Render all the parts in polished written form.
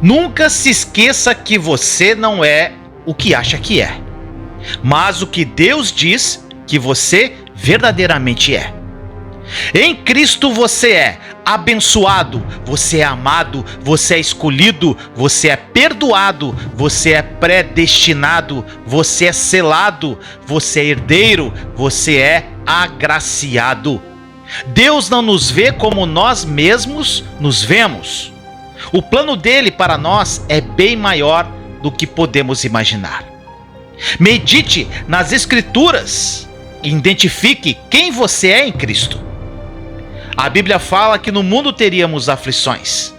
Nunca se esqueça que você não é o que acha que é, mas o que Deus diz que você verdadeiramente é. Em Cristo você é abençoado, você é amado, você é escolhido, você é perdoado, você é predestinado, você é selado, você é herdeiro, você é agraciado. Deus não nos vê como nós mesmos nos vemos. O plano dele para nós é bem maior do que podemos imaginar. Medite nas Escrituras e identifique quem você é em Cristo. A Bíblia fala que no mundo teríamos aflições,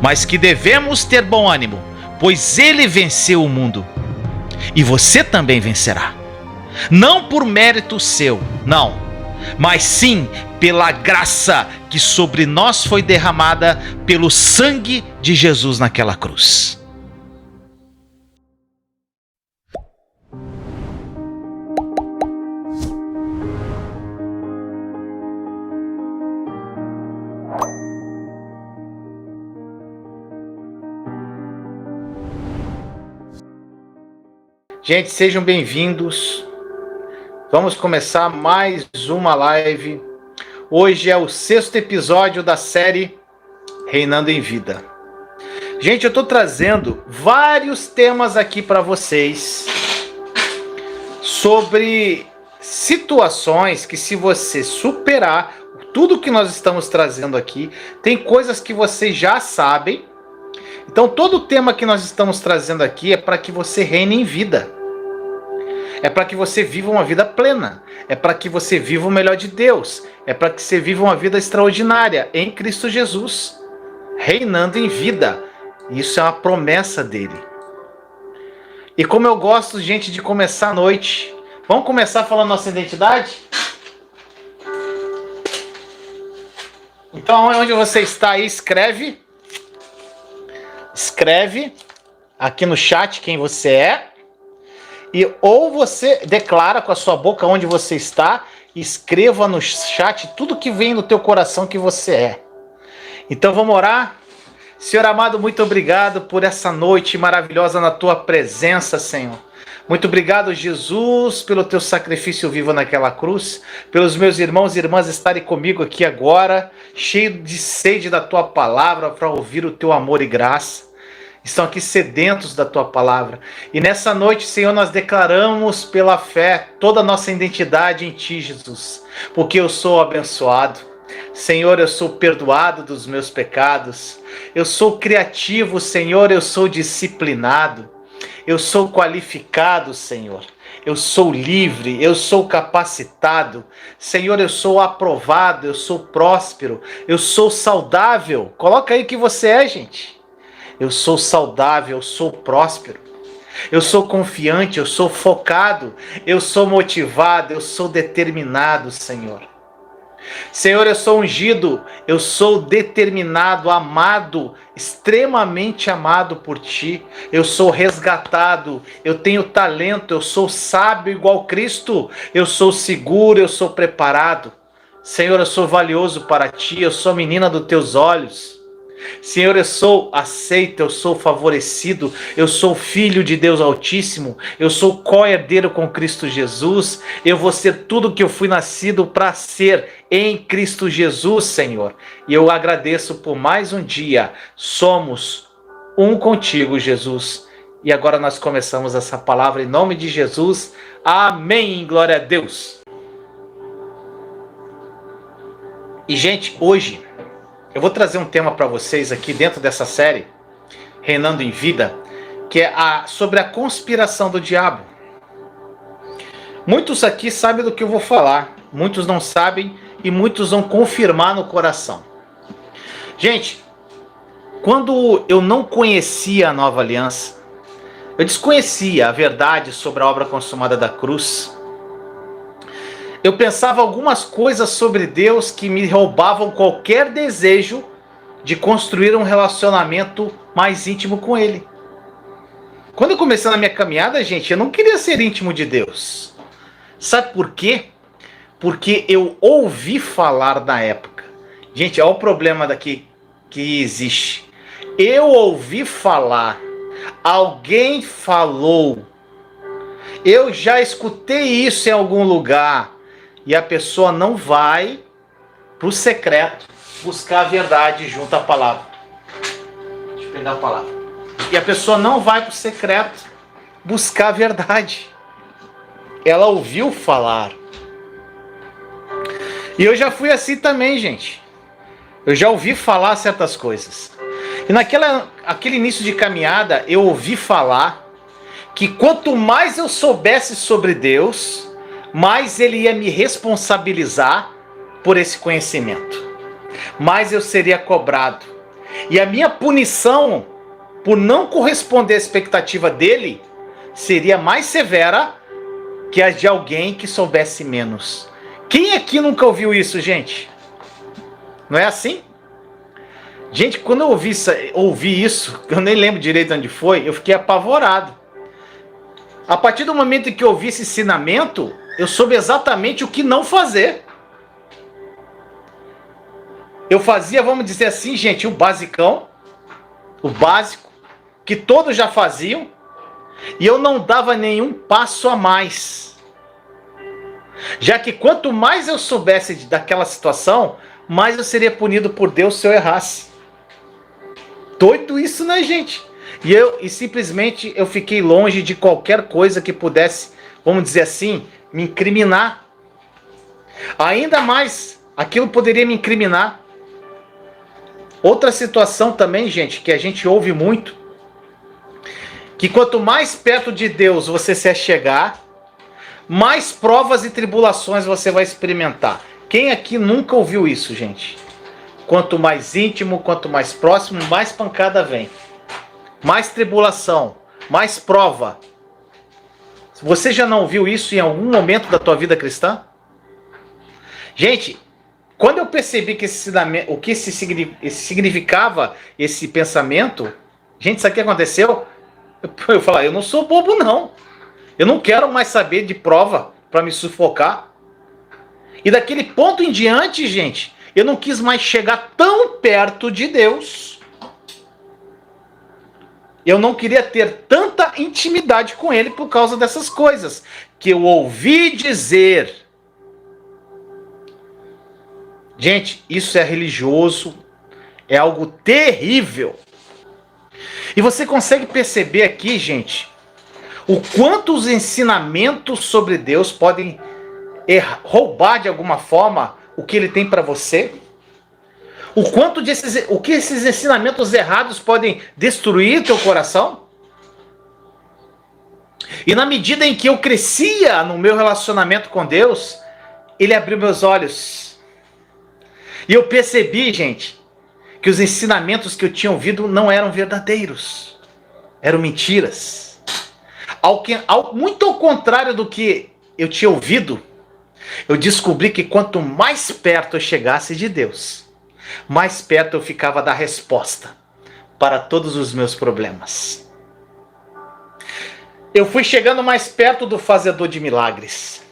mas que devemos ter bom ânimo, pois ele venceu o mundo. E você também vencerá. Não por mérito seu, não, mas sim pela graça que sobre nós foi derramada pelo sangue de Jesus naquela cruz. Gente, sejam bem-vindos. Vamos começar mais uma live. Hoje é o 6º episódio da série Reinando em Vida. Gente, eu estou trazendo vários temas aqui para vocês sobre situações que, se você superar tudo que nós estamos trazendo aqui, tem coisas que vocês já sabem. Então, todo o tema que nós estamos trazendo aqui é para que você reine em vida. É para que você viva uma vida plena. É para que você viva o melhor de Deus. É para que você viva uma vida extraordinária em Cristo Jesus. Reinando em vida. Isso é uma promessa dele. E como eu gosto, gente, de começar a noite. Vamos começar falando nossa identidade? Então, onde você está aí, escreve. Escreve aqui no chat quem você é. E ou você declara com a sua boca onde você está, escreva no chat tudo que vem no teu coração que você é. Então vamos orar? Senhor amado, muito obrigado por essa noite maravilhosa na tua presença, Senhor. Muito obrigado, Jesus, pelo teu sacrifício vivo naquela cruz, pelos meus irmãos e irmãs estarem comigo aqui agora, cheio de sede da tua palavra para ouvir o teu amor e graça. Estão aqui sedentos da tua palavra. E nessa noite, Senhor, nós declaramos pela fé toda a nossa identidade em ti, Jesus. Porque eu sou abençoado. Senhor, eu sou perdoado dos meus pecados. Eu sou criativo, Senhor, eu sou disciplinado. Eu sou qualificado, Senhor. Eu sou livre, eu sou capacitado. Senhor, eu sou aprovado, eu sou próspero, eu sou saudável. Coloca aí que você é, gente. Eu sou saudável, eu sou próspero, eu sou confiante, eu sou focado, eu sou motivado, eu sou determinado, Senhor. Senhor, eu sou ungido, eu sou determinado, amado, extremamente amado por Ti. Eu sou resgatado, eu tenho talento, eu sou sábio igual Cristo, eu sou seguro, eu sou preparado. Senhor, eu sou valioso para Ti, eu sou menina dos Teus olhos. Senhor, eu sou aceito, eu sou favorecido, eu sou filho de Deus Altíssimo, eu sou co-herdeiro com Cristo Jesus, eu vou ser tudo que eu fui nascido para ser em Cristo Jesus, Senhor. E eu agradeço por mais um dia, somos um contigo, Jesus. E agora nós começamos essa palavra em nome de Jesus, amém, glória a Deus. E gente, hoje eu vou trazer um tema para vocês aqui dentro dessa série, Reinando em Vida, que é sobre a conspiração do diabo. Muitos aqui sabem do que eu vou falar, muitos não sabem e muitos vão confirmar no coração. Gente, quando eu não conhecia a Nova Aliança, eu desconhecia a verdade sobre a obra consumada da cruz, eu pensava algumas coisas sobre Deus que me roubavam qualquer desejo de construir um relacionamento mais íntimo com Ele. Quando eu comecei na minha caminhada, gente, eu não queria ser íntimo de Deus. Sabe por quê? Porque eu ouvi falar na época. Gente, olha o problema daqui que existe. Eu ouvi falar, alguém falou, eu já escutei isso em algum lugar, e a pessoa não vai para o secreto buscar a verdade junto à palavra. Deixa eu pegar a palavra. E a pessoa não vai para o secreto buscar a verdade. Ela ouviu falar. E eu já fui assim também, gente. Eu já ouvi falar certas coisas. E aquele início de caminhada, eu ouvi falar que quanto mais eu soubesse sobre Deus, mais Ele ia me responsabilizar por esse conhecimento. Mais eu seria cobrado. E a minha punição, por não corresponder à expectativa dele, seria mais severa que a de alguém que soubesse menos. Quem aqui nunca ouviu isso, gente? Não é assim? Gente, quando eu ouvi isso, eu nem lembro direito onde foi, eu fiquei apavorado. A partir do momento em que eu ouvi esse ensinamento, eu soube exatamente o que não fazer. Eu fazia, vamos dizer assim, gente, o basicão, o básico, que todos já faziam, e eu não dava nenhum passo a mais. Já que quanto mais eu soubesse daquela situação, mais eu seria punido por Deus se eu errasse. Doido isso, né, gente? E simplesmente eu fiquei longe de qualquer coisa que pudesse, vamos dizer assim, me incriminar. Ainda mais, aquilo poderia me incriminar. Outra situação também, gente, que a gente ouve muito, que quanto mais perto de Deus você se chegar, mais provas e tribulações você vai experimentar. Quem aqui nunca ouviu isso, gente? Quanto mais íntimo, quanto mais próximo, mais pancada vem. Mais tribulação, mais prova. Você já não ouviu isso em algum momento da tua vida cristã? Gente, quando eu percebi que o que significava esse pensamento, gente, sabe o que aconteceu? Eu falei, eu não sou bobo não. Eu não quero mais saber de prova para me sufocar. E daquele ponto em diante, gente, eu não quis mais chegar tão perto de Deus. Eu não queria ter tanta intimidade com Ele por causa dessas coisas que eu ouvi dizer. Gente, isso é religioso, é algo terrível. E você consegue perceber aqui, gente, o quanto os ensinamentos sobre Deus podem roubar de alguma forma o que Ele tem para você? O que esses ensinamentos errados podem destruir teu coração? E na medida em que eu crescia no meu relacionamento com Deus, Ele abriu meus olhos. E eu percebi, gente, que os ensinamentos que eu tinha ouvido não eram verdadeiros. Eram mentiras. Muito ao contrário do que eu tinha ouvido, eu descobri que quanto mais perto eu chegasse de Deus, mais perto eu ficava da resposta para todos os meus problemas. Eu fui chegando mais perto do fazedor de milagres.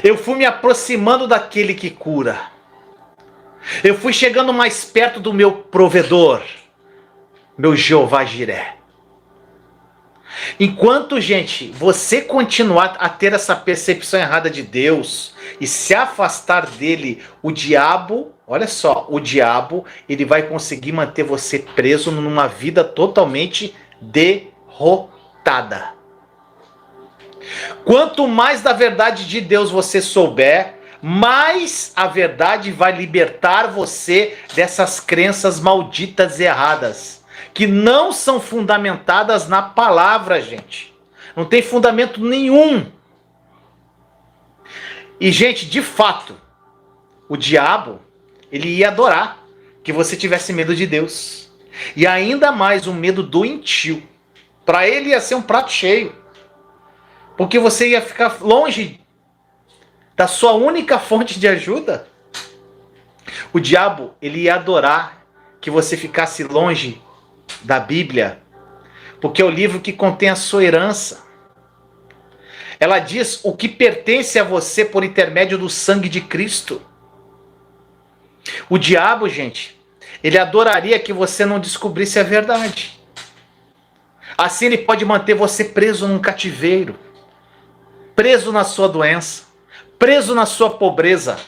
Eu fui me aproximando daquele que cura. Eu fui chegando mais perto do meu provedor, meu Jeová Jiré. Enquanto, gente, você continuar a ter essa percepção errada de Deus e se afastar dele, o diabo, olha só, o diabo, ele vai conseguir manter você preso numa vida totalmente derrotada. Quanto mais da verdade de Deus você souber, mais a verdade vai libertar você dessas crenças malditas e erradas, que não são fundamentadas na palavra, gente. Não tem fundamento nenhum. E, gente, de fato, o diabo, ele ia adorar que você tivesse medo de Deus. E ainda mais um medo doentio. Para ele ia ser um prato cheio. Porque você ia ficar longe da sua única fonte de ajuda. O diabo, ele ia adorar que você ficasse longe da Bíblia, porque é o livro que contém a sua herança. Ela diz o que pertence a você por intermédio do sangue de Cristo. O diabo, gente, Ele adoraria que você não descobrisse a verdade. Assim ele pode manter você preso num cativeiro, preso na sua doença, preso na sua pobreza.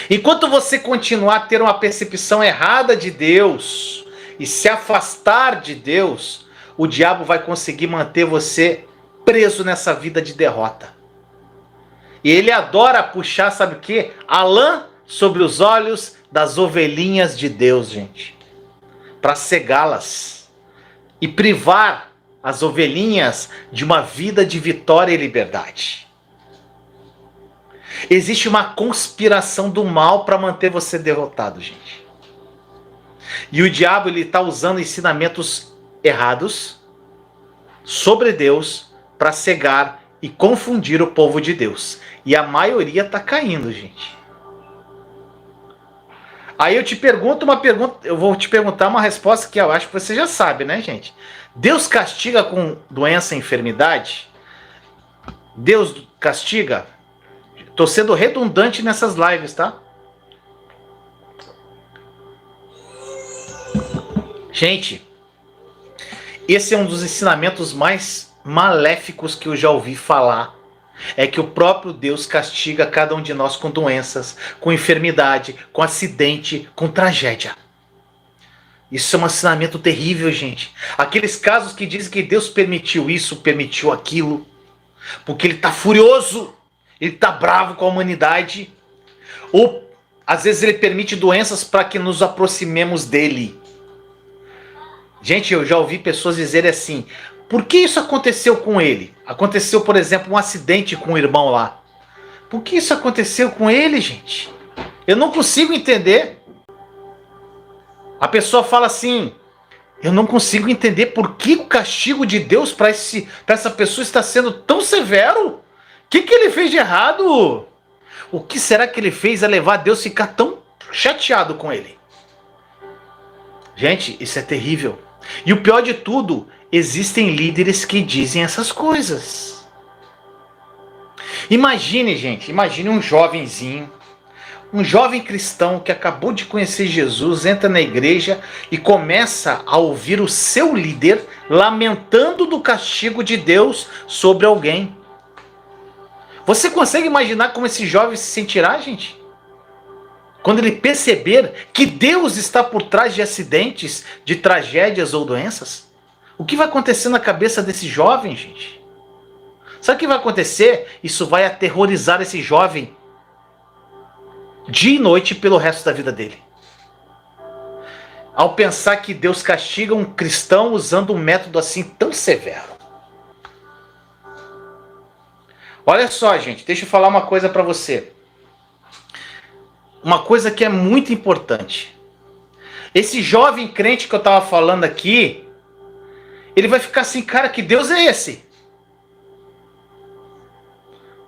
Enquanto você continuar a ter uma percepção errada de Deus e se afastar de Deus, o diabo vai conseguir manter você preso nessa vida de derrota. E ele adora puxar, sabe o quê? A lã sobre os olhos das ovelhinhas de Deus, gente. Para cegá-las e privar as ovelhinhas de uma vida de vitória e liberdade. Existe uma conspiração do mal para manter você derrotado, gente. E o diabo ele está usando ensinamentos errados sobre Deus para cegar e confundir o povo de Deus. E a maioria está caindo, gente. Aí eu te pergunto uma pergunta, eu vou te perguntar uma resposta que eu acho que você já sabe, né, gente? Deus castiga com doença e enfermidade? Deus castiga? Tô sendo redundante nessas lives, tá? Gente, esse é um dos ensinamentos mais maléficos que eu já ouvi falar. É que o próprio Deus castiga cada um de nós com doenças, com enfermidade, com acidente, com tragédia. Isso é um ensinamento terrível, gente. Aqueles casos que dizem que Deus permitiu isso, permitiu aquilo, porque Ele está furioso, Ele está bravo com a humanidade. Ou, às vezes, Ele permite doenças para que nos aproximemos dEle. Gente, eu já ouvi pessoas dizerem assim: por que isso aconteceu com ele? Aconteceu, por exemplo, um acidente com um irmão lá. Por que isso aconteceu com ele, gente? Eu não consigo entender. A pessoa fala assim: eu não consigo entender por que o castigo de Deus para essa pessoa está sendo tão severo. O que ele fez de errado? O que será que ele fez a levar Deus a ficar tão chateado com ele? Gente, isso é terrível. E o pior de tudo, existem líderes que dizem essas coisas. Imagine, gente, imagine um jovenzinho, um jovem cristão que acabou de conhecer Jesus, entra na igreja e começa a ouvir o seu líder lamentando do castigo de Deus sobre alguém. Você consegue imaginar como esse jovem se sentirá, gente? Quando ele perceber que Deus está por trás de acidentes, de tragédias ou doenças? O que vai acontecer na cabeça desse jovem, gente? Sabe o que vai acontecer? Isso vai aterrorizar esse jovem dia e noite pelo resto da vida dele. Ao pensar que Deus castiga um cristão usando um método assim tão severo. Olha só, gente, deixa eu falar uma coisa para você. Uma coisa que é muito importante. Esse jovem crente que eu estava falando aqui, ele vai ficar assim: cara, que Deus é esse?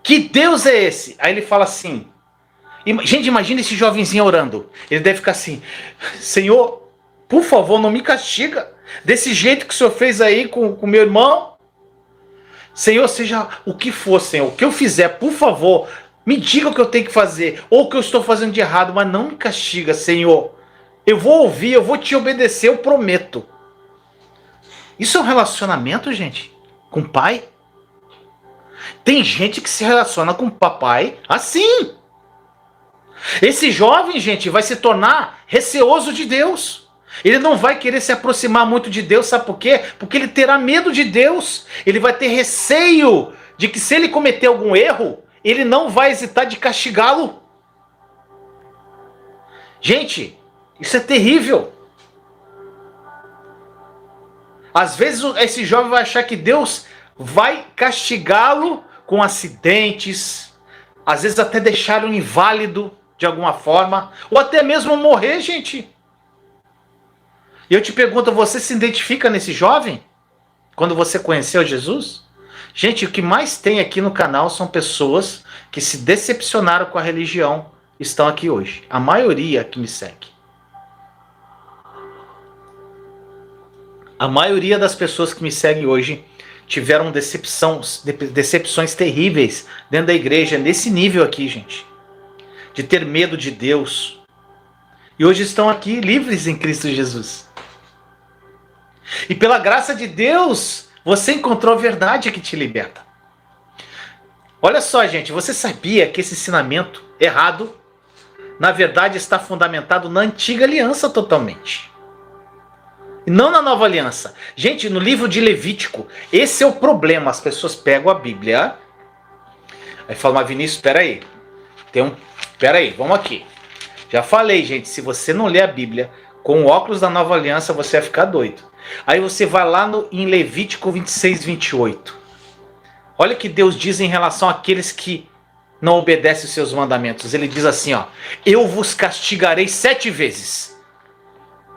Que Deus é esse? Aí ele fala assim, gente, imagina esse jovenzinho orando. Ele deve ficar assim: Senhor, por favor, não me castiga desse jeito que o Senhor fez aí com meu irmão. Senhor, seja o que for, Senhor, o que eu fizer, por favor, me diga o que eu tenho que fazer, ou o que eu estou fazendo de errado, mas não me castiga, Senhor. Eu vou ouvir, eu vou te obedecer, eu prometo. Isso é um relacionamento, gente, com o pai? Tem gente que se relaciona com o papai assim. Esse jovem, gente, vai se tornar receoso de Deus. Ele não vai querer se aproximar muito de Deus, sabe por quê? Porque ele terá medo de Deus. Ele vai ter receio de que se ele cometer algum erro, ele não vai hesitar de castigá-lo. Gente, isso é terrível. Às vezes esse jovem vai achar que Deus vai castigá-lo com acidentes, às vezes até deixá-lo inválido de alguma forma, ou até mesmo morrer, gente. E eu te pergunto, você se identifica nesse jovem? Quando você conheceu Jesus? Gente, o que mais tem aqui no canal são pessoas que se decepcionaram com a religião, estão aqui hoje. A maioria que me segue. A maioria das pessoas que me seguem hoje tiveram decepções terríveis dentro da igreja, nesse nível aqui, gente. De ter medo de Deus. E hoje estão aqui livres em Cristo Jesus. E pela graça de Deus, você encontrou a verdade que te liberta. Olha só, gente, você sabia que esse ensinamento errado, na verdade, está fundamentado na antiga aliança totalmente. E não na nova aliança. Gente, no livro de Levítico, esse é o problema. As pessoas pegam a Bíblia, aí falam, mas Vinícius, peraí. Peraí, vamos aqui. Já falei, gente, se você não ler a Bíblia com o óculos da nova aliança, você vai ficar doido. Aí você vai lá em Levítico 26, 28. Olha o que Deus diz em relação àqueles que não obedecem os seus mandamentos. Ele diz assim, ó: eu vos castigarei 7 vezes,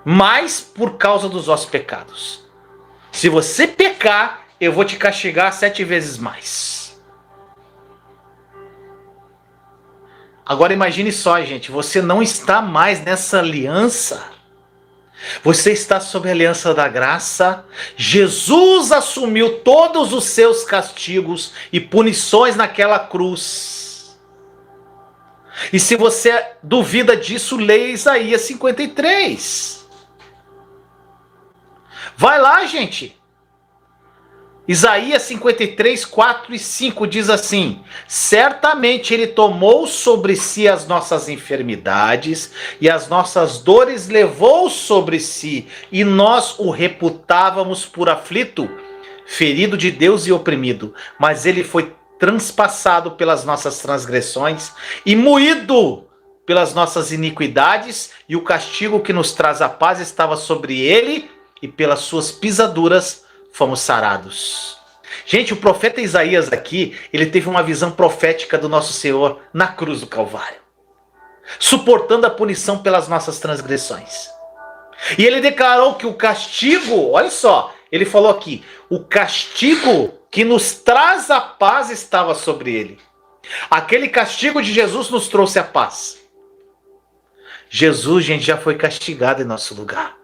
mais por causa dos vossos pecados. Se você pecar, eu vou te castigar 7 vezes mais. Agora imagine só, gente, você não está mais nessa aliança. Você está sob a aliança da graça. Jesus assumiu todos os seus castigos e punições naquela cruz. E se você duvida disso, leia Isaías 53. Vai lá, gente. Isaías 53, 4 e 5 diz assim: certamente ele tomou sobre si as nossas enfermidades e as nossas dores levou sobre si, e nós o reputávamos por aflito, ferido de Deus e oprimido, mas ele foi transpassado pelas nossas transgressões e moído pelas nossas iniquidades, e o castigo que nos traz a paz estava sobre ele, e pelas suas pisaduras fomos sarados. Gente, o profeta Isaías aqui, ele teve uma visão profética do nosso Senhor na cruz do Calvário, suportando a punição pelas nossas transgressões. E ele declarou que o castigo, olha só, ele falou aqui, o castigo que nos traz a paz estava sobre ele. Aquele castigo de Jesus nos trouxe a paz. Jesus, gente, já foi castigado em nosso lugar.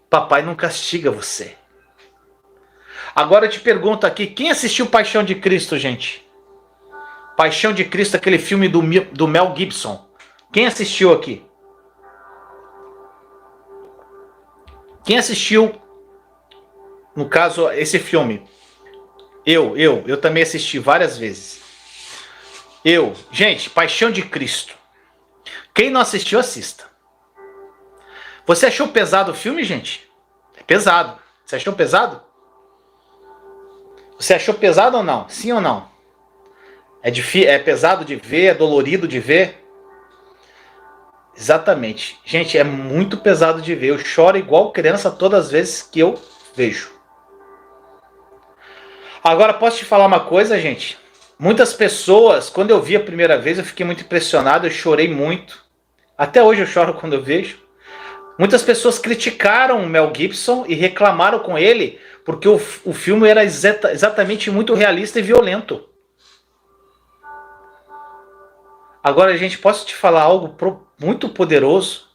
Papai não castiga você. Agora eu te pergunto aqui, quem assistiu Paixão de Cristo, gente? Paixão de Cristo, aquele filme do Mel Gibson. Quem assistiu aqui? Quem assistiu, no caso, esse filme? Eu também assisti várias vezes. Gente, Paixão de Cristo. Quem não assistiu, assista. Você achou pesado o filme, gente? É pesado. Você achou pesado? Você achou pesado ou não? Sim ou não? É pesado de ver? É dolorido de ver? Exatamente. Gente, é muito pesado de ver. Eu choro igual criança todas as vezes que eu vejo. Agora, posso te falar uma coisa, gente? Muitas pessoas, quando eu vi a primeira vez, eu fiquei muito impressionado, eu chorei muito. Até hoje eu choro quando eu vejo. Muitas pessoas criticaram o Mel Gibson e reclamaram com ele porque o filme era exatamente muito realista e violento. Agora, gente, posso te falar algo muito poderoso?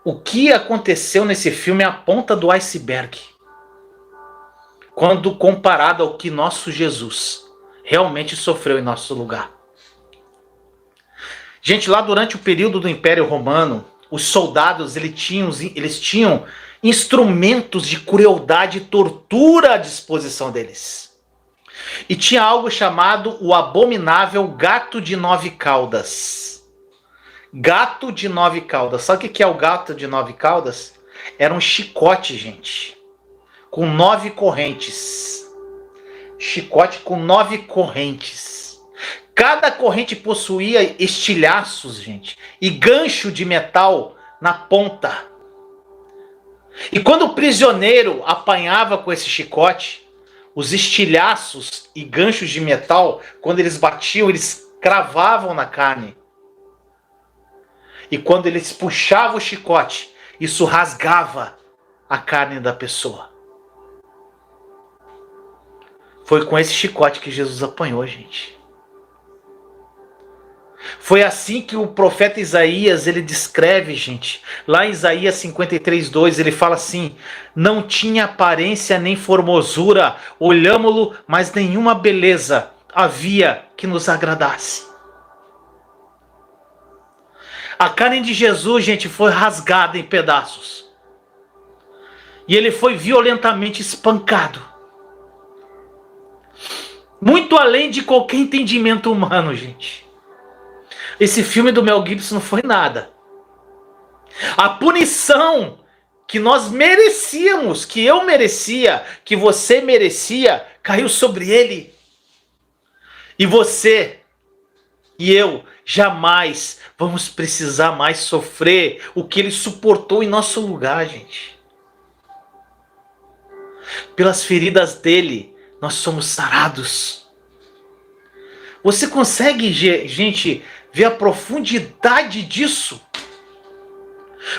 O que aconteceu nesse filme é a ponta do iceberg, quando comparado ao que nosso Jesus realmente sofreu em nosso lugar. Gente, lá durante o período do Império Romano, os soldados eles tinham instrumentos de crueldade e tortura à disposição deles. E tinha algo chamado o abominável gato de 9 caudas. Gato de 9 caudas. Sabe o que é o gato de 9 caudas? Era um chicote, gente, com 9 correntes. Chicote com 9 correntes. Cada corrente possuía estilhaços, gente, e gancho de metal na ponta. E quando o prisioneiro apanhava com esse chicote, os estilhaços e ganchos de metal, quando eles batiam, eles cravavam na carne. E quando eles puxavam o chicote, isso rasgava a carne da pessoa. Foi com esse chicote que Jesus apanhou, gente. Foi assim que o profeta Isaías, ele descreve, gente. Lá em Isaías 53, 2, ele fala assim: não tinha aparência nem formosura, olhámo-lo, mas nenhuma beleza havia que nos agradasse. A carne de Jesus, gente, foi rasgada em pedaços. E ele foi violentamente espancado. Muito além de qualquer entendimento humano, gente. Esse filme do Mel Gibson não foi nada. A punição que nós merecíamos, que eu merecia, que você merecia, caiu sobre ele. E você e eu jamais vamos precisar mais sofrer o que ele suportou em nosso lugar, gente. Pelas feridas dele, nós somos sarados. Você consegue, gente, ver a profundidade disso?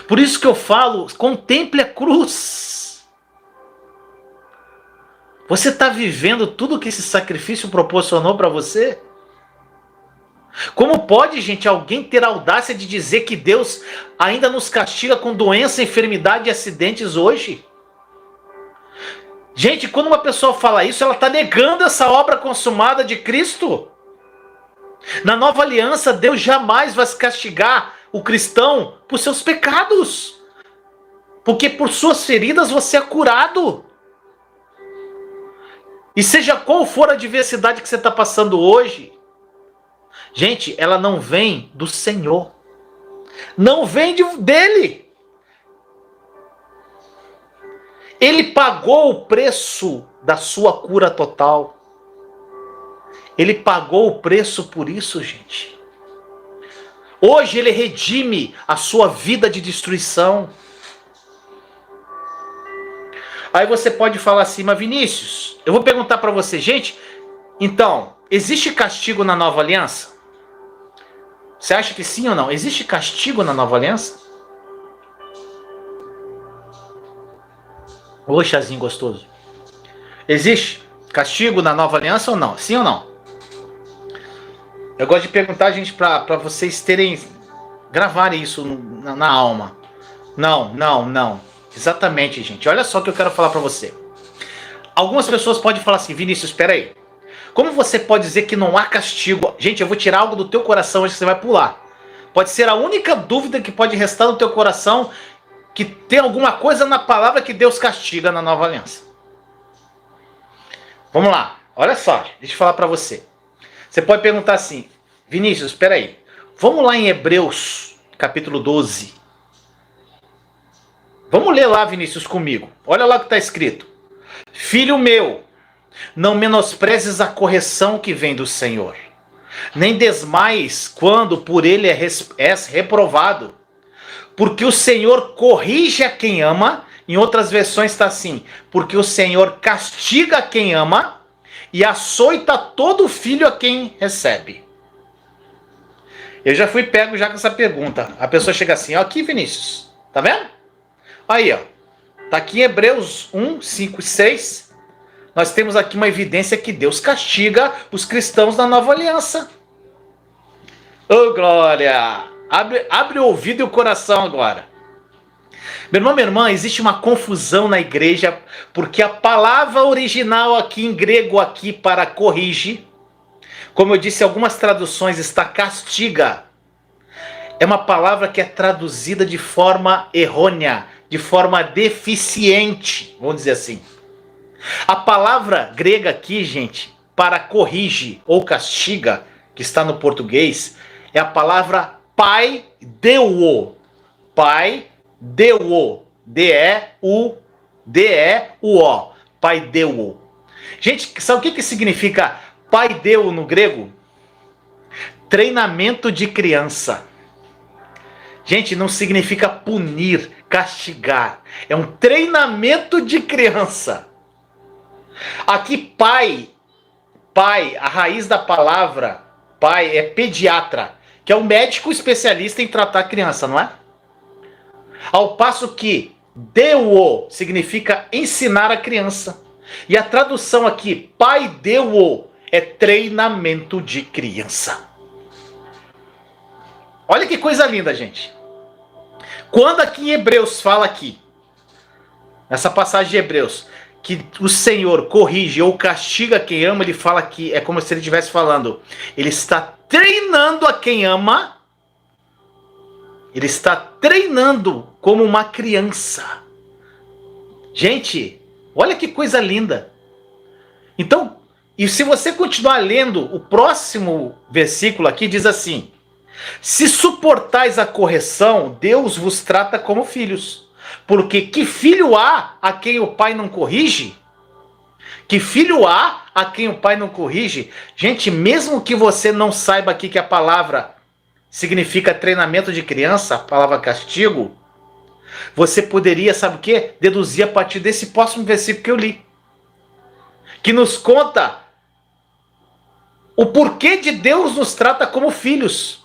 Por isso que eu falo, contemple a cruz. Você está vivendo tudo que esse sacrifício proporcionou para você? Como pode, gente, alguém ter a audácia de dizer que Deus ainda nos castiga com doença, enfermidade e acidentes hoje? Gente, quando uma pessoa fala isso, ela está negando essa obra consumada de Cristo. Na nova aliança, Deus jamais vai castigar o cristão por seus pecados. Porque por suas feridas você é curado. E seja qual for a adversidade que você está passando hoje, gente, ela não vem do Senhor. Não vem dele. Ele pagou o preço da sua cura total. Ele pagou o preço por isso, gente. Hoje ele redime a sua vida de destruição. Aí você pode falar assim, mas Vinícius, eu vou perguntar para você, gente, então, existe castigo na nova aliança? Você acha que sim ou não? Existe castigo na nova aliança? Ô, chazinho gostoso. Existe castigo na nova aliança ou não? Sim ou não? Eu gosto de perguntar, gente, para vocês gravarem isso na alma. Não, não, não. Exatamente, gente. Olha só o que eu quero falar para você. Algumas pessoas podem falar assim, Vinícius, espera aí. Como você pode dizer que não há castigo? Gente, eu vou tirar algo do teu coração hoje que você vai pular. Pode ser a única dúvida que pode restar no teu coração, que tem alguma coisa na palavra que Deus castiga na nova aliança. Vamos lá. Olha só, deixa eu falar para você. Você pode perguntar assim, Vinícius, espera aí. Vamos lá em Hebreus, capítulo 12. Vamos ler lá, Vinícius, comigo. Olha lá o que está escrito. Filho meu, não menosprezes a correção que vem do Senhor, nem desmaies quando por ele és reprovado. Porque o Senhor corrige a quem ama. Em outras versões está assim, porque o Senhor castiga quem ama e açoita todo filho a quem recebe. Eu já fui pego já com essa pergunta. A pessoa chega assim, ó, aqui Vinícius, tá vendo? Aí, ó, tá aqui em Hebreus 1, 5 e 6. Nós temos aqui uma evidência que Deus castiga os cristãos da nova aliança. Ô, glória! Abre o ouvido e o coração agora. Meu irmão, minha irmã, existe uma confusão na igreja, porque a palavra original aqui em grego aqui para corrige, como eu disse, algumas traduções está castiga. É uma palavra que é traduzida de forma errônea, de forma deficiente, vamos dizer assim. A palavra grega aqui, gente, para corrige ou castiga, que está no português, é a palavra paideuo. Paideuo. D-E-U-D-E-U-O. Paideuo. Gente, sabe o que significa paideuo no grego? Treinamento de criança. Gente, não significa punir, castigar. É um treinamento de criança. Aqui, pai, a raiz da palavra pai é pediatra, que é um médico especialista em tratar criança, não é? Ao passo que deu significa ensinar a criança. E a tradução aqui, pai deu é treinamento de criança. Olha que coisa linda, gente. Quando aqui em Hebreus fala aqui, nessa passagem de Hebreus, que o Senhor corrige ou castiga quem ama, ele fala que é como se ele estivesse falando, ele está treinando a quem ama Ele está treinando como uma criança. Gente, olha que coisa linda. Então, e se você continuar lendo, o próximo versículo aqui diz assim: se suportais a correção, Deus vos trata como filhos. Porque que filho há a quem o pai não corrige? Que filho há a quem o pai não corrige? Gente, mesmo que você não saiba aqui que a palavra significa treinamento de criança, a palavra castigo, você poderia, sabe o quê? Deduzir a partir desse próximo versículo que eu li. Que nos conta o porquê de Deus nos trata como filhos.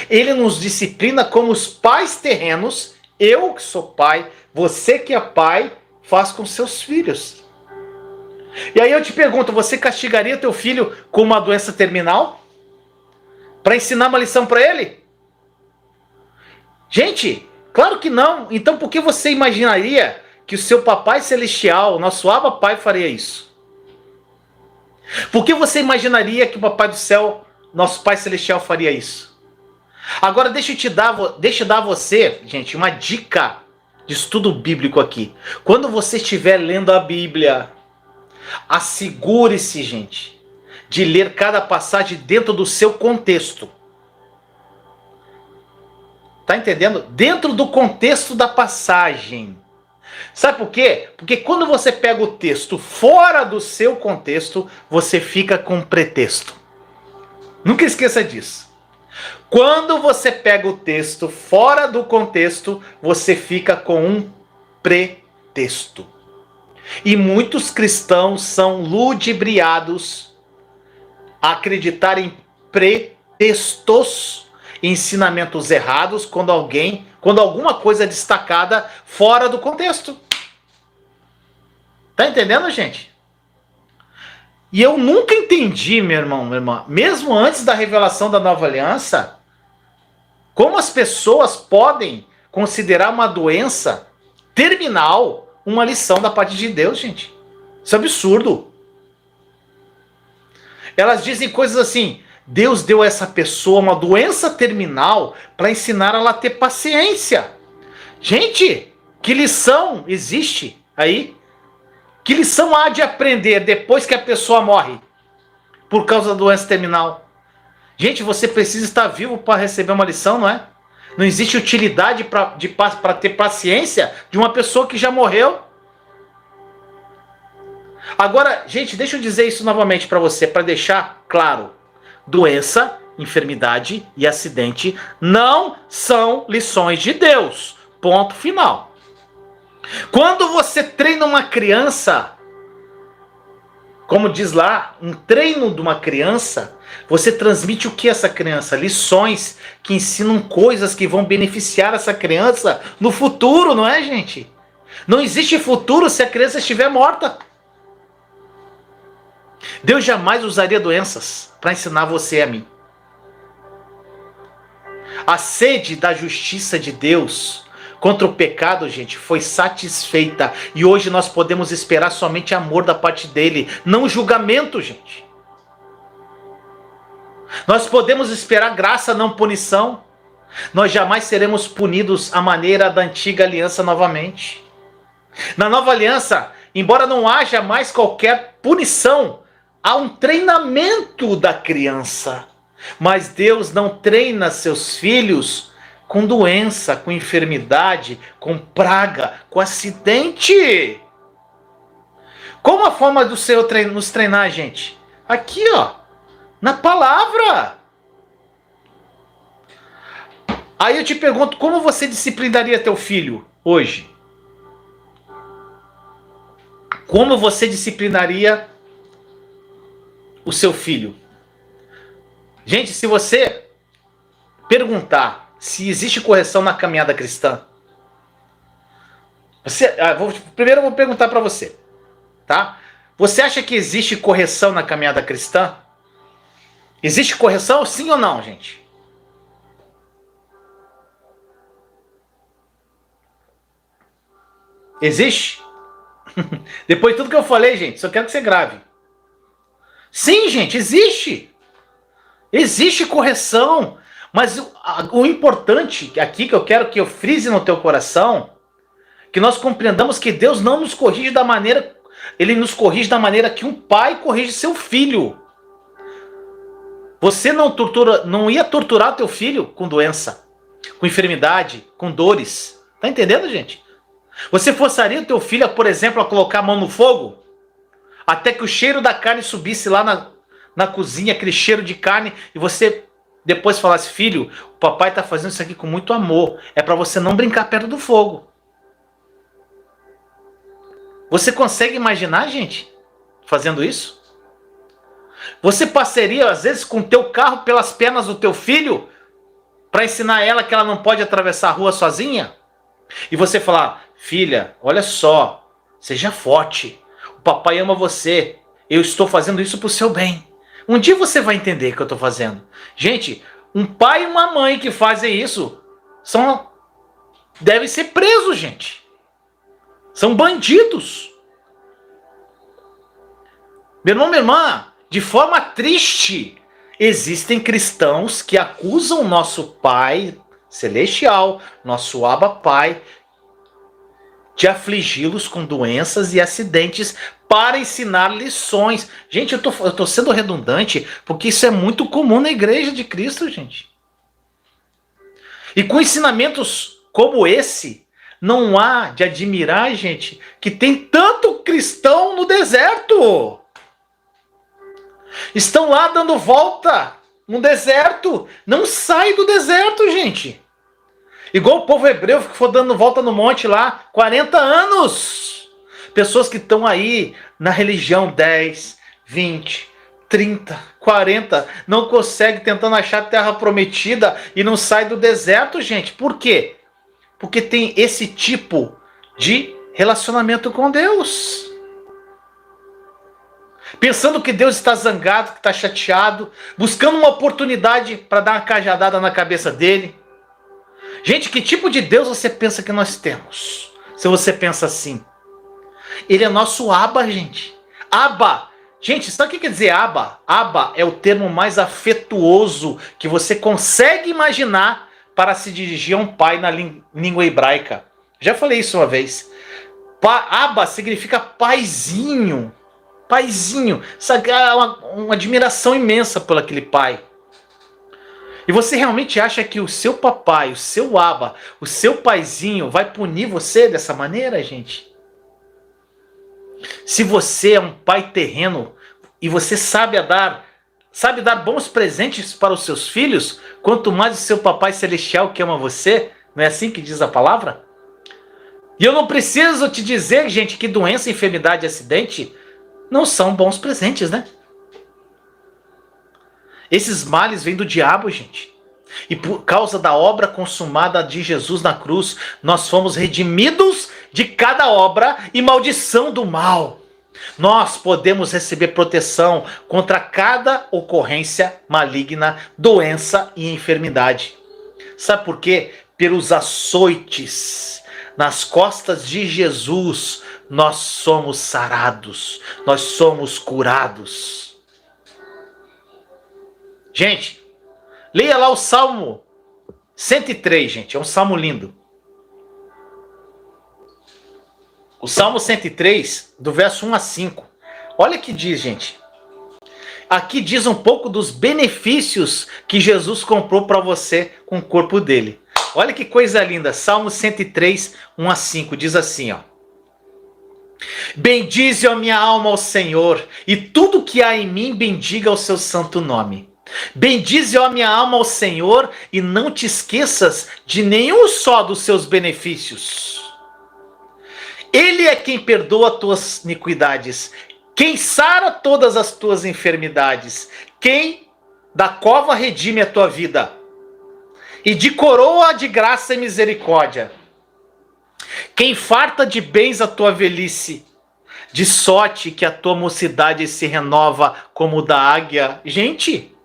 Ele nos disciplina como os pais terrenos, eu que sou pai, você que é pai, faz com seus filhos. E aí eu te pergunto, você castigaria teu filho com uma doença terminal? Para ensinar uma lição para ele? Gente, claro que não. Então por que você imaginaria que o seu papai celestial, nosso Abba Pai, faria isso? Por que você imaginaria que o papai do céu, nosso Pai celestial, faria isso? Agora deixa eu dar a você, gente, uma dica de estudo bíblico aqui. Quando você estiver lendo a Bíblia, assegure-se, gente, de ler cada passagem dentro do seu contexto. Tá entendendo? Dentro do contexto da passagem. Sabe por quê? Porque quando você pega o texto fora do seu contexto, você fica com pretexto. Nunca esqueça disso. Quando você pega o texto fora do contexto, você fica com um pretexto. E muitos cristãos são ludibriados a acreditar em pretextos, ensinamentos errados, quando alguma coisa é destacada fora do contexto. Tá entendendo, gente? E eu nunca entendi, meu irmão, minha irmã, mesmo antes da revelação da nova aliança, como as pessoas podem considerar uma doença terminal uma lição da parte de Deus, gente. Isso é absurdo. Elas dizem coisas assim: Deus deu a essa pessoa uma doença terminal para ensinar ela a ter paciência. Gente, que lição existe aí? Que lição há de aprender depois que a pessoa morre por causa da doença terminal? Gente, você precisa estar vivo para receber uma lição, não é? Não existe utilidade para ter paciência de uma pessoa que já morreu. Agora, gente, deixa eu dizer isso novamente para você, para deixar claro. Doença, enfermidade e acidente não são lições de Deus. Ponto final. Quando você treina uma criança, como diz lá, um treino de uma criança, você transmite o que a essa criança? Lições que ensinam coisas que vão beneficiar essa criança no futuro, não é, gente? Não existe futuro se a criança estiver morta. Deus jamais usaria doenças para ensinar você e a mim. A sede da justiça de Deus contra o pecado, gente, foi satisfeita. E hoje nós podemos esperar somente amor da parte dele, não julgamento, gente. Nós podemos esperar graça, não punição. Nós jamais seremos punidos à maneira da antiga aliança novamente. Na nova aliança, embora não haja mais qualquer punição, há um treinamento da criança. Mas Deus não treina seus filhos com doença, com enfermidade, com praga, com acidente. Como a forma do Senhor nos treinar, gente? Aqui, ó, na palavra. Aí eu te pergunto, como você disciplinaria teu filho hoje? Como você disciplinaria o seu filho? Gente, se você perguntar se existe correção na caminhada cristã, primeiro eu vou perguntar para você, tá? Você acha que existe correção na caminhada cristã? Existe correção, sim ou não, gente? Existe? Depois de tudo que eu falei, gente, só quero que você grave. Sim, gente, existe. Existe correção. Mas o importante aqui que eu quero que eu frise no teu coração, que nós compreendamos que Deus não nos corrige da maneira, Ele nos corrige da maneira que um pai corrige seu filho. Você não ia torturar teu filho com doença, com enfermidade, com dores. Tá entendendo, gente? Você forçaria o teu filho, por exemplo, a colocar a mão no fogo? Até que o cheiro da carne subisse lá na cozinha, aquele cheiro de carne, e você depois falasse: filho, o papai está fazendo isso aqui com muito amor. É para você não brincar perto do fogo. Você consegue imaginar, gente, fazendo isso? Você passaria, às vezes, com o teu carro pelas pernas do teu filho para ensinar ela que ela não pode atravessar a rua sozinha? E você falar: filha, olha só, seja forte. O papai ama você. Eu estou fazendo isso para o seu bem. Um dia você vai entender o que eu estou fazendo. Gente, um pai e uma mãe que fazem isso devem ser presos, gente. São bandidos. Meu irmão, minha irmã, de forma triste, existem cristãos que acusam o nosso Pai Celestial, nosso Abba Pai, de afligi-los com doenças e acidentes para ensinar lições. Gente, eu tô sendo redundante, porque isso é muito comum na igreja de Cristo, gente. E com ensinamentos como esse, não há de admirar, gente, que tem tanto cristão no deserto. Estão lá dando volta no deserto. Não sai do deserto, gente. Igual o povo hebreu que foi dando volta no monte lá, 40 anos. Pessoas que estão aí na religião 10, 20, 30, 40, não conseguem tentando achar a terra prometida e não sai do deserto, gente. Por quê? Porque tem esse tipo de relacionamento com Deus. Pensando que Deus está zangado, que está chateado, buscando uma oportunidade para dar uma cajadada na cabeça dele. Gente, que tipo de Deus você pensa que nós temos? Se você pensa assim. Ele é nosso Abba, gente. Abba. Gente, sabe o que quer dizer Abba? Abba é o termo mais afetuoso que você consegue imaginar para se dirigir a um pai na língua hebraica. Já falei isso uma vez. Abba significa paizinho. Paizinho. Sabe, uma admiração imensa por aquele pai. E você realmente acha que o seu papai, o seu Abba, o seu paizinho vai punir você dessa maneira, gente? Se você é um pai terreno e você sabe dar bons presentes para os seus filhos, quanto mais o seu papai celestial que ama você, não é assim que diz a palavra? E eu não preciso te dizer, gente, que doença, enfermidade e acidente não são bons presentes, né? Esses males vêm do diabo, gente. E por causa da obra consumada de Jesus na cruz, nós fomos redimidos de cada obra e maldição do mal. Nós podemos receber proteção contra cada ocorrência maligna, doença e enfermidade. Sabe por quê? Pelos açoites nas costas de Jesus, nós somos sarados, nós somos curados. Gente, leia lá o Salmo 103, gente. É um salmo lindo. O Salmo 103, do verso 1 a 5. Olha o que diz, gente. Aqui diz um pouco dos benefícios que Jesus comprou para você com o corpo dele. Olha que coisa linda. Salmo 103, 1 a 5. Diz assim, ó. Bendize a minha alma ao Senhor, e tudo que há em mim bendiga o seu santo nome. Bendize a minha alma ao Senhor e não te esqueças de nenhum só dos seus benefícios. Ele é quem perdoa tuas iniquidades, quem sara todas as tuas enfermidades, quem da cova redime a tua vida e de coroa de graça e misericórdia, quem farta de bens a tua velhice, de sorte que a tua mocidade se renova como o da águia. Gente,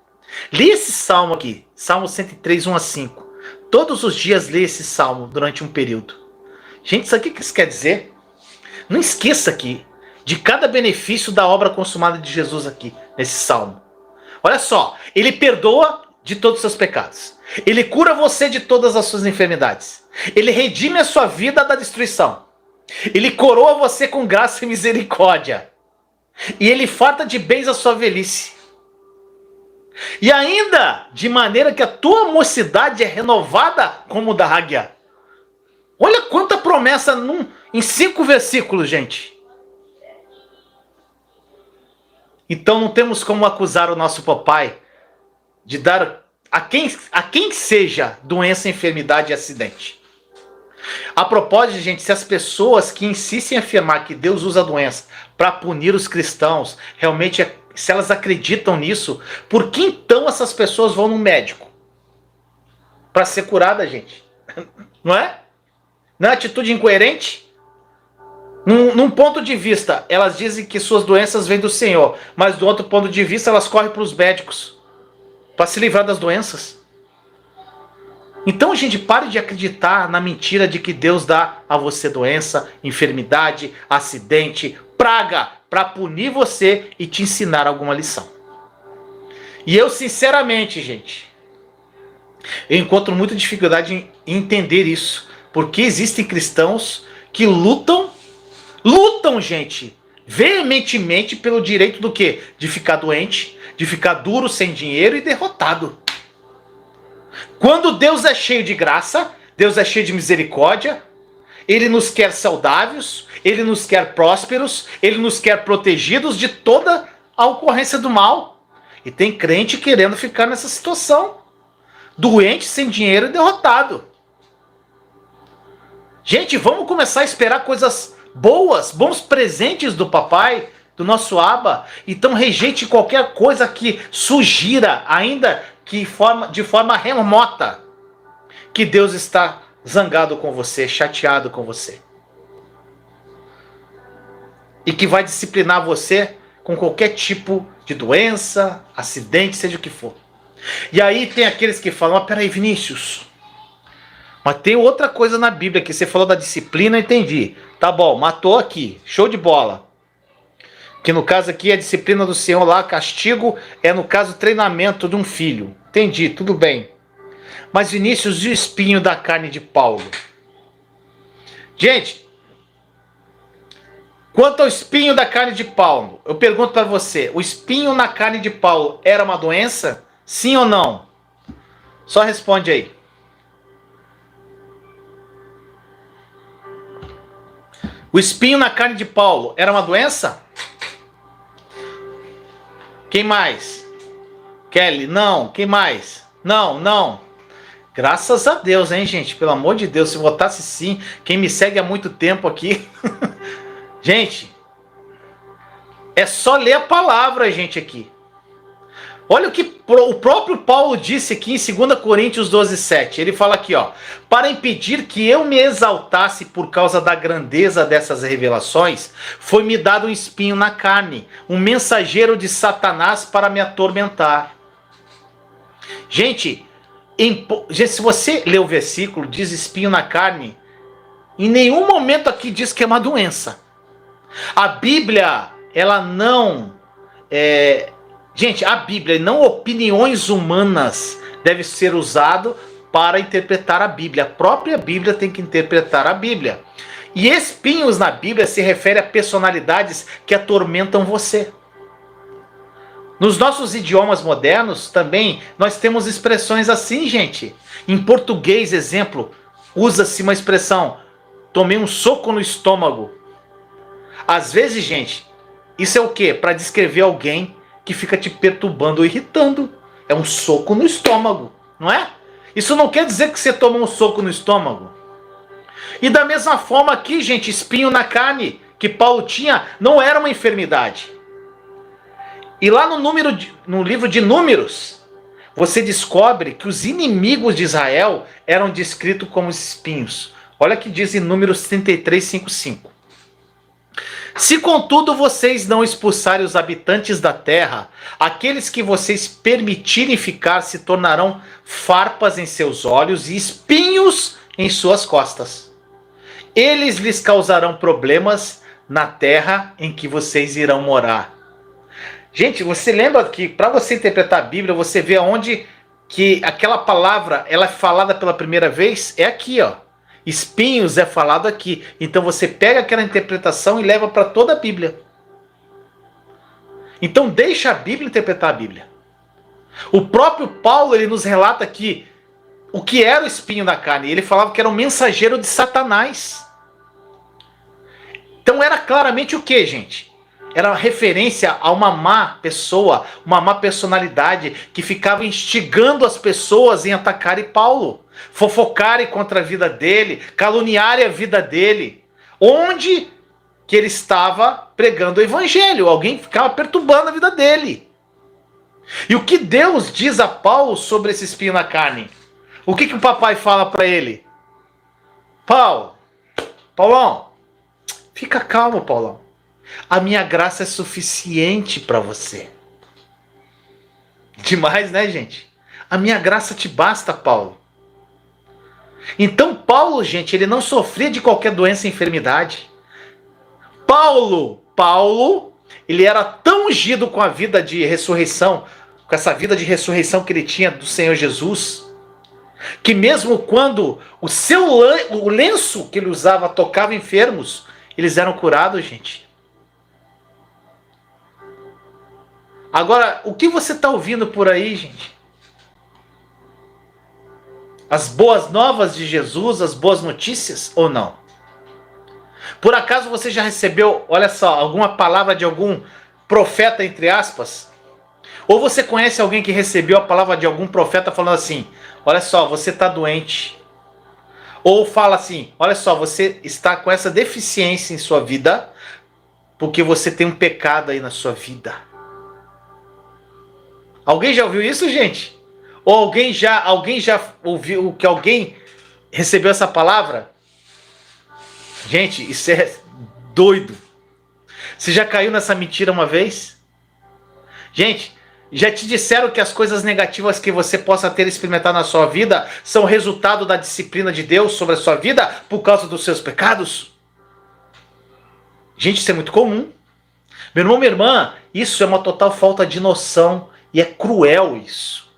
lê esse salmo aqui, Salmo 103, 1 a 5. Todos os dias lê esse salmo durante um período. Gente, sabe o que isso quer dizer? Não esqueça aqui de cada benefício da obra consumada de Jesus aqui, nesse salmo. Olha só, ele perdoa de todos os seus pecados. Ele cura você de todas as suas enfermidades. Ele redime a sua vida da destruição. Ele coroa você com graça e misericórdia. E ele farta de bens a sua velhice. E ainda, de maneira que a tua mocidade é renovada como da águia. Olha quanta promessa em 5 versículos, gente. Então não temos como acusar o nosso papai de dar a quem seja doença, enfermidade e acidente. A propósito, gente, se as pessoas que insistem em afirmar que Deus usa a doença para punir os cristãos, realmente, se elas acreditam nisso, por que então essas pessoas vão no médico? Para ser curada, gente. Não é? Não é atitude incoerente? Num ponto de vista, elas dizem que suas doenças vêm do Senhor, mas do outro ponto de vista, elas correm para os médicos para se livrar das doenças. Então, gente, pare de acreditar na mentira de que Deus dá a você doença, enfermidade, acidente, praga, para punir você e te ensinar alguma lição. E eu, sinceramente, gente, eu encontro muita dificuldade em entender isso, porque existem cristãos que lutam, gente, veementemente pelo direito do quê? De ficar doente, de ficar duro, sem dinheiro e derrotado. Quando Deus é cheio de graça, Deus é cheio de misericórdia, Ele nos quer saudáveis, Ele nos quer prósperos, Ele nos quer protegidos de toda a ocorrência do mal. E tem crente querendo ficar nessa situação, doente, sem dinheiro e derrotado. Gente, vamos começar a esperar coisas boas, bons presentes do papai, do nosso Abba. Então rejeite qualquer coisa que sugira, ainda que de forma remota, que Deus está zangado com você, chateado com você. E que vai disciplinar você com qualquer tipo de doença, acidente, seja o que for. E aí tem aqueles que falam, peraí, Vinícius, mas tem outra coisa na Bíblia que você falou da disciplina, entendi. Tá bom, matou aqui, show de bola. Que no caso aqui a disciplina do Senhor lá, castigo, é no caso treinamento de um filho. Entendi, tudo bem. Mas Vinícius, e o espinho da carne de Paulo? Gente, quanto ao espinho da carne de Paulo, eu pergunto para você, o espinho na carne de Paulo era uma doença? Sim ou não? Só responde aí. O espinho na carne de Paulo era uma doença? Quem mais? Kelly, não. Quem mais? Não. Graças a Deus, hein, gente? Pelo amor de Deus, se votasse sim, quem me segue há muito tempo aqui... Gente, é só ler a palavra, gente, aqui. Olha o que o próprio Paulo disse aqui em 2 Coríntios 12:7. Ele fala aqui, ó. Para impedir que eu me exaltasse por causa da grandeza dessas revelações, foi-me dado um espinho na carne, um mensageiro de Satanás para me atormentar. Gente, se você ler o versículo, diz espinho na carne, em nenhum momento aqui diz que é uma doença. A Bíblia, ela não... Gente, a Bíblia e não opiniões humanas deve ser usado para interpretar a Bíblia. A própria Bíblia tem que interpretar a Bíblia. E espinhos na Bíblia se refere a personalidades que atormentam você. Nos nossos idiomas modernos também nós temos expressões assim, gente. Em português, exemplo, usa-se uma expressão: tomei um soco no estômago. Às vezes, gente, isso é o quê? Para descrever alguém que fica te perturbando ou irritando. É um soco no estômago, não é? Isso não quer dizer que você tomou um soco no estômago. E da mesma forma aqui, gente, espinho na carne que Paulo tinha não era uma enfermidade. E lá no livro de Números, você descobre que os inimigos de Israel eram descritos como espinhos. Olha o que diz em Números 33, 5, 5. Se contudo vocês não expulsarem os habitantes da terra, aqueles que vocês permitirem ficar se tornarão farpas em seus olhos e espinhos em suas costas. Eles lhes causarão problemas na terra em que vocês irão morar. Gente, você lembra que para você interpretar a Bíblia, você vê onde que aquela palavra, ela é falada pela primeira vez, é aqui, ó. Espinhos é falado aqui. Então você pega aquela interpretação e leva para toda a Bíblia. Então deixa a Bíblia interpretar a Bíblia. O próprio Paulo, ele nos relata aqui o que era o espinho na carne. Ele falava que era um mensageiro de Satanás. Então era claramente o que, gente? Era referência a uma má pessoa, uma má personalidade que ficava instigando as pessoas em atacarem Paulo, fofocarem contra a vida dele, caluniarem a vida dele. Onde que ele estava pregando o evangelho? Alguém ficava perturbando a vida dele. E o que Deus diz a Paulo sobre esse espinho na carne? O que o papai fala para ele? Paulão, fica calmo, Paulão. A minha graça é suficiente para você. Demais, né, gente? A minha graça te basta, Paulo. Então Paulo, gente, ele não sofria de qualquer doença e enfermidade. Paulo, ele era tão ungido com a vida de ressurreição, com essa vida de ressurreição que ele tinha do Senhor Jesus, que mesmo quando o lenço que ele usava tocava enfermos, eles eram curados, gente. Agora, o que você está ouvindo por aí, gente? As boas novas de Jesus, as boas notícias ou não? Por acaso você já recebeu, olha só, alguma palavra de algum profeta, entre aspas? Ou você conhece alguém que recebeu a palavra de algum profeta falando assim, olha só, você está doente. Ou fala assim, olha só, você está com essa deficiência em sua vida, porque você tem um pecado aí na sua vida. Alguém já ouviu isso, gente? Ou alguém já ouviu que alguém recebeu essa palavra? Gente, isso é doido. Você já caiu nessa mentira uma vez? Gente, já te disseram que as coisas negativas que você possa ter experimentado na sua vida são resultado da disciplina de Deus sobre a sua vida por causa dos seus pecados? Gente, isso é muito comum. Meu irmão, minha irmã, isso é uma total falta de noção e é cruel isso.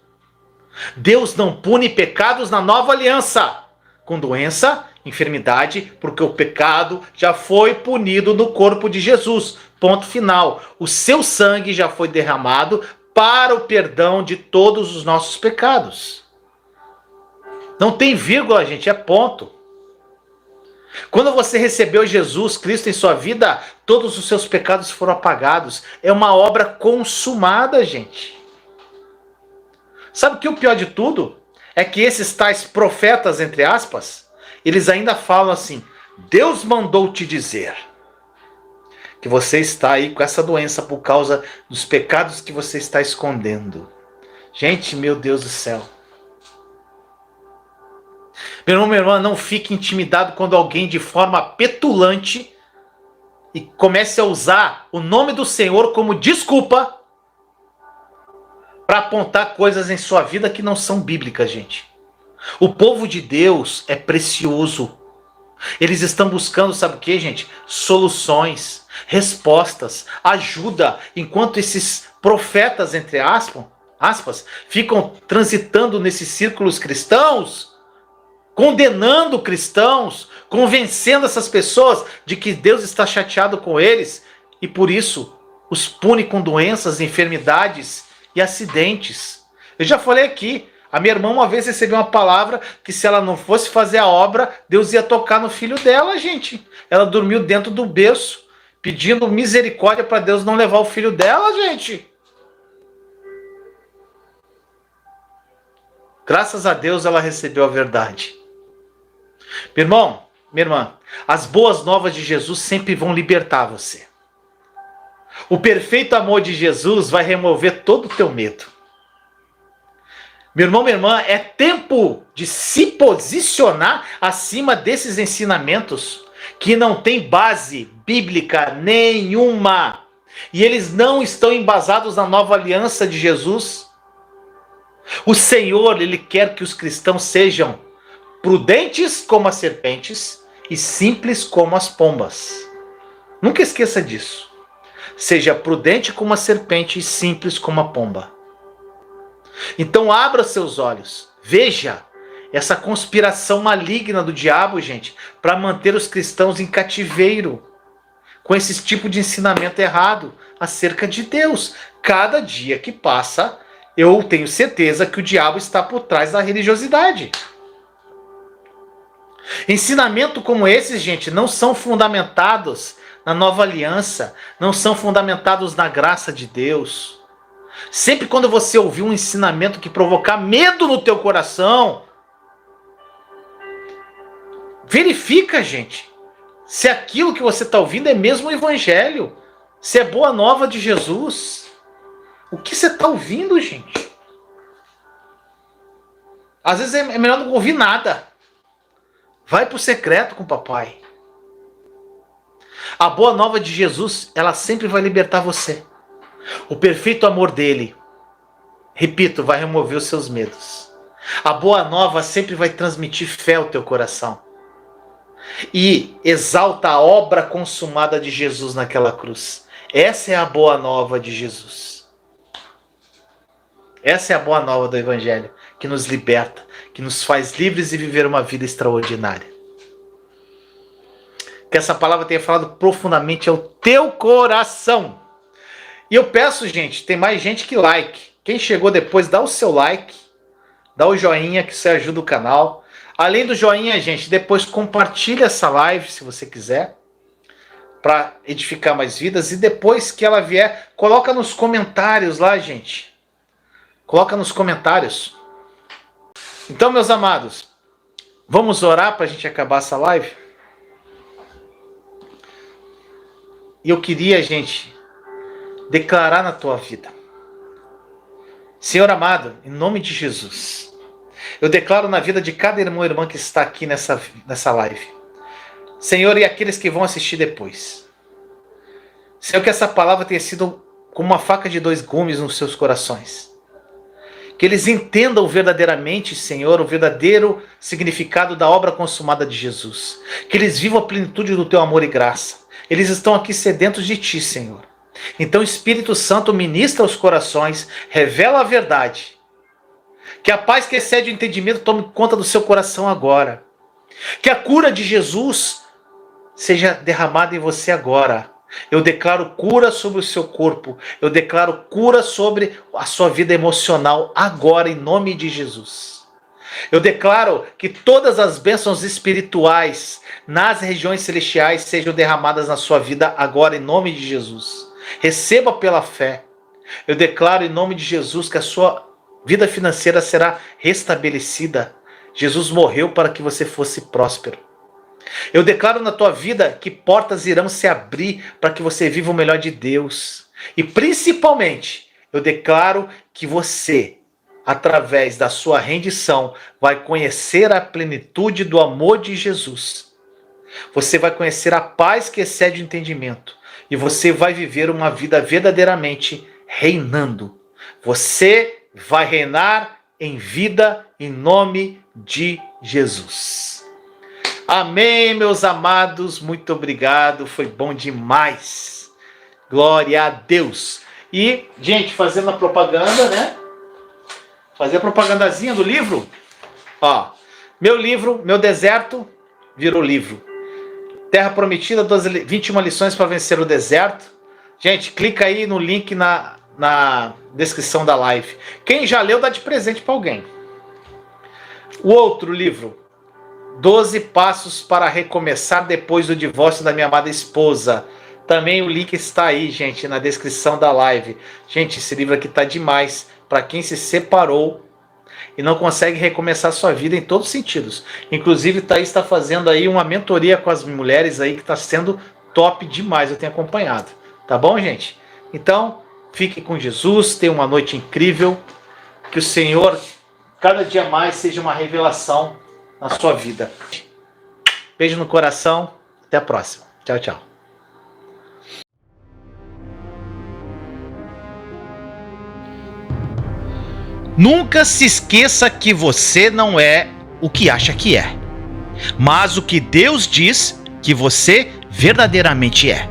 Deus não pune pecados na nova aliança com doença, enfermidade, porque o pecado já foi punido no corpo de Jesus. Ponto final. O seu sangue já foi derramado para o perdão de todos os nossos pecados. Não tem vírgula, gente, é ponto. Quando você recebeu Jesus Cristo em sua vida, todos os seus pecados foram apagados. É uma obra consumada, gente. Sabe o que é o pior de tudo? É que esses tais profetas, entre aspas, eles ainda falam assim, Deus mandou te dizer que você está aí com essa doença por causa dos pecados que você está escondendo. Gente, meu Deus do céu. Meu irmão, minha irmã, não fique intimidado quando alguém de forma petulante e comece a usar o nome do Senhor como desculpa para apontar coisas em sua vida que não são bíblicas, gente. O povo de Deus é precioso. Eles estão buscando, sabe o que, gente? Soluções, respostas, ajuda, enquanto esses profetas, entre aspas, ficam transitando nesses círculos cristãos, condenando cristãos, convencendo essas pessoas de que Deus está chateado com eles e por isso os pune com doenças, enfermidades e acidentes. Eu já falei aqui, a minha irmã uma vez recebeu uma palavra que se ela não fosse fazer a obra, Deus ia tocar no filho dela, gente. Ela dormiu dentro do berço, pedindo misericórdia para Deus não levar o filho dela, gente. Graças a Deus ela recebeu a verdade. Meu irmão, minha irmã, as boas novas de Jesus sempre vão libertar você. O perfeito amor de Jesus vai remover todo o teu medo. Meu irmão, minha irmã, é tempo de se posicionar acima desses ensinamentos que não tem base bíblica nenhuma. E eles não estão embasados na nova aliança de Jesus. O Senhor, Ele quer que os cristãos sejam prudentes como as serpentes e simples como as pombas. Nunca esqueça disso. Seja prudente como a serpente e simples como a pomba. Então abra seus olhos, veja essa conspiração maligna do diabo, gente, para manter os cristãos em cativeiro, com esse tipo de ensinamento errado acerca de Deus. Cada dia que passa, eu tenho certeza que o diabo está por trás da religiosidade. Ensinamentos como esses, gente, não são fundamentados na nova aliança, não são fundamentados na graça de Deus. Sempre quando você ouvir um ensinamento que provocar medo no teu coração, verifica, gente, se aquilo que você está ouvindo é mesmo o evangelho, se é boa nova de Jesus. O que você está ouvindo, gente? Às vezes é melhor não ouvir nada. Vai para o secreto com o papai. A boa nova de Jesus, ela sempre vai libertar você. O perfeito amor dele, repito, vai remover os seus medos. A boa nova sempre vai transmitir fé ao teu coração. E exalta a obra consumada de Jesus naquela cruz. Essa é a boa nova de Jesus. Essa é a boa nova do Evangelho, que nos liberta, que nos faz livres e viver uma vida extraordinária. Que essa palavra tenha falado profundamente ao teu coração. E eu peço, gente, tem mais gente que like. Quem chegou depois, dá o seu like, dá o joinha, que isso ajuda o canal. Além do joinha, gente, depois compartilha essa live, se você quiser, para edificar mais vidas. E depois que ela vier, coloca nos comentários lá, gente. Coloca nos comentários. Então, meus amados, vamos orar para a gente acabar essa live? E eu queria, gente, declarar na tua vida. Senhor amado, em nome de Jesus, eu declaro na vida de cada irmão e irmã que está aqui nessa live. Senhor, e aqueles que vão assistir depois. Senhor, que essa palavra tenha sido como uma faca de dois gumes nos seus corações. Que eles entendam verdadeiramente, Senhor, o verdadeiro significado da obra consumada de Jesus. Que eles vivam a plenitude do teu amor e graça. Eles estão aqui sedentos de ti, Senhor. Então, Espírito Santo, ministra os corações, revela a verdade. Que a paz que excede o entendimento tome conta do seu coração agora. Que a cura de Jesus seja derramada em você agora. Eu declaro cura sobre o seu corpo. Eu declaro cura sobre a sua vida emocional agora, em nome de Jesus. Eu declaro que todas as bênçãos espirituais nas regiões celestiais sejam derramadas na sua vida agora, em nome de Jesus. Receba pela fé. Eu declaro em nome de Jesus que a sua vida financeira será restabelecida. Jesus morreu para que você fosse próspero. Eu declaro na tua vida que portas irão se abrir para que você viva o melhor de Deus. E principalmente, eu declaro que você, através da sua rendição, vai conhecer a plenitude do amor de Jesus. Você vai conhecer a paz que excede o entendimento. E você vai viver uma vida verdadeiramente reinando. Você vai reinar em vida em nome de Jesus. Amém, meus amados. Muito obrigado. Foi bom demais. Glória a Deus. E, gente, fazendo a propaganda, né? Fazer a propagandazinha do livro. Ó, meu livro, Meu Deserto, virou livro. Terra Prometida, 21 lições para vencer o deserto. Gente, clica aí no link na descrição da live. Quem já leu, dá de presente para alguém. O outro livro, 12 Passos para Recomeçar Depois do Divórcio da Minha Amada Esposa. Também o link está aí, gente, na descrição da live. Gente, esse livro aqui tá demais para quem se separou e não consegue recomeçar sua vida em todos os sentidos. Inclusive, Thaís está fazendo aí uma mentoria com as mulheres aí que está sendo top demais, eu tenho acompanhado. Tá bom, gente? Então, fique com Jesus, tenha uma noite incrível. Que o Senhor, cada dia mais, seja uma revelação na sua vida. Beijo no coração, até a próxima. Tchau, tchau. Nunca se esqueça que você não é o que acha que é, mas o que Deus diz que você verdadeiramente é.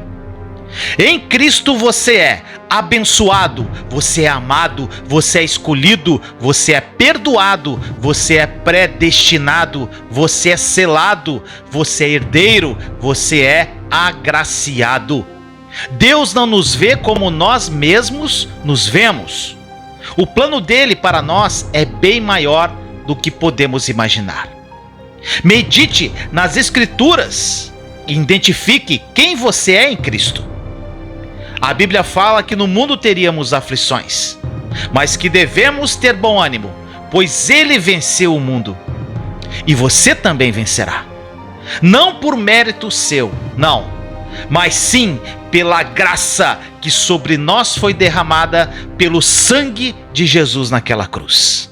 Em Cristo você é abençoado, você é amado, você é escolhido, você é perdoado, você é predestinado, você é selado, você é herdeiro, você é agraciado. Deus não nos vê como nós mesmos nos vemos. O plano dele para nós é bem maior do que podemos imaginar. Medite nas Escrituras e identifique quem você é em Cristo. A Bíblia fala que no mundo teríamos aflições, mas que devemos ter bom ânimo, pois ele venceu o mundo. E você também vencerá. Não por mérito seu, não, mas sim pela graça que sobre nós foi derramada pelo sangue de Jesus naquela cruz.